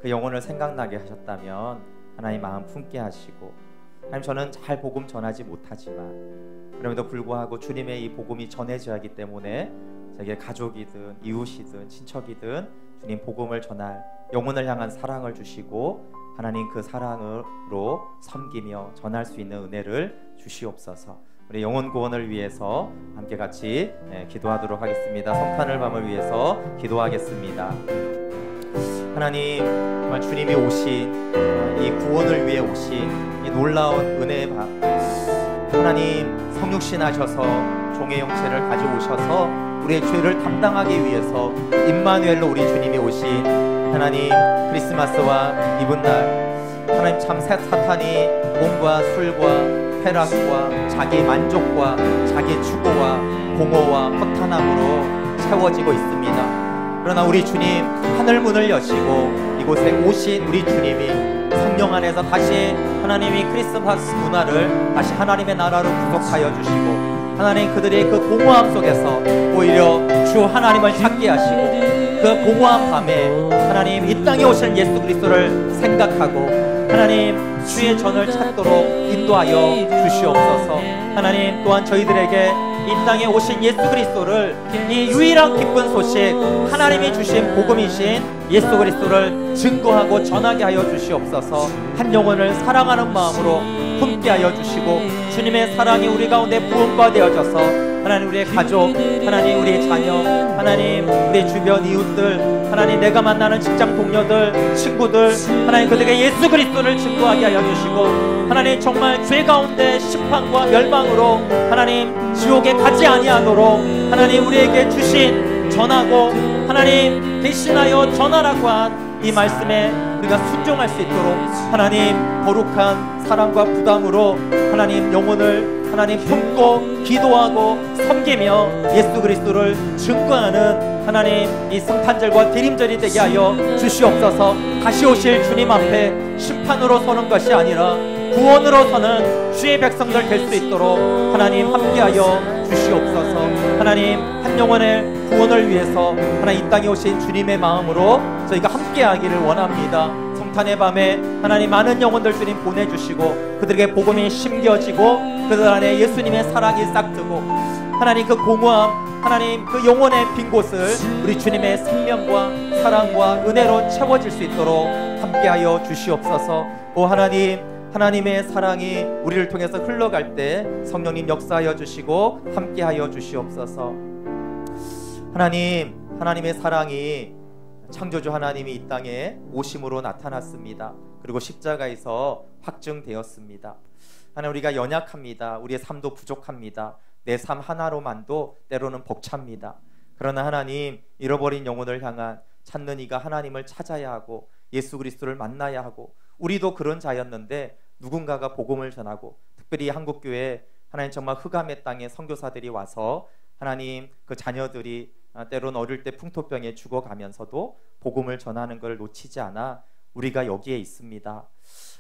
Speaker 1: 그 영혼을 생각나게 하셨다면 하나님 마음 품게 하시고, 하나님, 저는 잘 복음 전하지 못하지만 그럼에도 불구하고 주님의 이 복음이 전해져야 하기 때문에 제게 가족이든 이웃이든 친척이든 주님 복음을 전할 영혼을 향한 사랑을 주시고 하나님 그 사랑으로 섬기며 전할 수 있는 은혜를 주시옵소서. 우리 영혼 구원을 위해서 함께 같이 기도하도록 하겠습니다. 성탄을 밤을 위해서 기도하겠습니다. 하나님, 정말 주님이 오신 이 구원을 위해 오신 이 놀라운 은혜의 밤, 하나님 성육신 하셔서 종의 형체를 가져오셔서 우리의 죄를 담당하기 위해서 임마누엘로 우리 주님이 오신 하나님 크리스마스와 이브날, 하나님 참 사탄이 몸과 술과 쾌락과 자기 만족과 자기 추구와 공허와 허탄함으로 채워지고 있습니다. 그러나 우리 주님 하늘 문을 여시고 이곳에 오신 우리 주님이 성령 안에서 다시 하나님이 크리스마스 문화를 다시 하나님의 나라로 구속하여 주시고, 하나님 그들의 그 공허함 속에서 오히려 주 하나님을 찾게 하시고, 그 공허한 밤에 하나님 이 땅에 오신 예수 그리스도를 생각하고 하나님 주의 전을 찾도록 인도하여 주시옵소서. 하나님 또한 저희들에게 이 땅에 오신 예수 그리스도를, 이 유일한 기쁜 소식 하나님이 주신 복음이신 예수 그리스도를 증거하고 전하게 하여 주시옵소서. 한 영혼을 사랑하는 마음으로 품게 하여 주시고 주님의 사랑이 우리 가운데 부음과 되어져서 하나님 우리의 가족, 하나님 우리의 자녀, 하나님 우리의 주변 이웃들, 하나님 내가 만나는 직장 동료들, 친구들, 하나님 그들에게 예수 그리스도를 증거하게 하여 주시고, 하나님 정말 죄 가운데 심판과 멸망으로 하나님 지옥에 가지 아니하도록 하나님 우리에게 주신 전하고 하나님 대신하여 전하라고 한 이 말씀에 우리가 순종할 수 있도록 하나님 거룩한 사랑과 부담으로 하나님 영혼을 하나님 품고 기도하고 섬기며 예수 그리스도를 증거하는 하나님 이 성탄절과 대림절이 되게 하여 주시옵소서. 다시 오실 주님 앞에 심판으로 서는 것이 아니라 구원으로 서는 주의 백성들 될 수 있도록 하나님 함께하여 주시옵소서. 하나님 한 영혼의 구원을 위해서 하나님 이 땅에 오신 주님의 마음으로 저희가 함께하기를 원합니다. 성탄의 밤에 하나님 많은 영혼들 주님 보내주시고 그들에게 복음이 심겨지고 그들 안에 예수님의 사랑이 싹트고 하나님 그 공허함, 하나님 그 영혼의 빈 곳을 우리 주님의 생명과 사랑과 은혜로 채워질 수 있도록 함께하여 주시옵소서. 오 하나님, 하나님의 사랑이 우리를 통해서 흘러갈 때 성령님 역사하여 주시고 함께하여 주시옵소서. 하나님, 하나님의 사랑이 창조주 하나님이 이 땅에 오심으로 나타났습니다. 그리고 십자가에서 확증되었습니다. 하나님, 우리가 연약합니다. 우리의 삶도 부족합니다. 내 삶 하나로만도 때로는 벅찹니다. 그러나 하나님, 잃어버린 영혼을 향한 찾는 이가 하나님을 찾아야 하고 예수 그리스도를 만나야 하고, 우리도 그런 자였는데 누군가가 복음을 전하고, 특별히 한국교회 하나님 정말 흑암의 땅에 선교사들이 와서 하나님 그 자녀들이 때로는 어릴 때 풍토병에 죽어가면서도 복음을 전하는 것을 놓치지 않아 우리가 여기에 있습니다.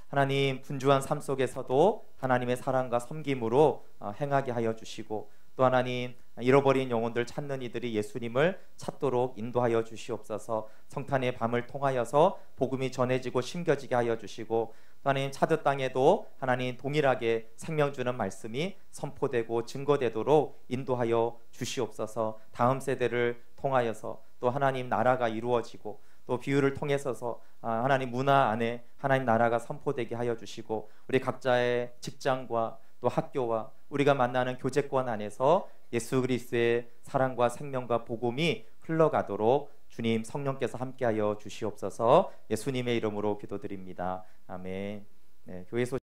Speaker 1: 하나님 분주한 삶 속에서도 하나님의 사랑과 섬김으로 행하게 하여 주시고, 또 하나님 잃어버린 영혼들 찾는 이들이 예수님을 찾도록 인도하여 주시옵소서. 성탄의 밤을 통하여서 복음이 전해지고 심겨지게 하여 주시고, 또 하나님 차드 땅에도 하나님 동일하게 생명 주는 말씀이 선포되고 증거되도록 인도하여 주시옵소서. 다음 세대를 통하여서 또 하나님 나라가 이루어지고, 또 비유를 통해서 하나님 문화 안에 하나님 나라가 선포되게 하여 주시고, 우리 각자의 직장과 또 학교와 우리가 만나는 교제권 안에서 예수 그리스도의 사랑과 생명과 복음이 흘러가도록 주님 성령께서 함께하여 주시옵소서. 예수님의 이름으로 기도드립니다. 아멘. 네, 교회 소식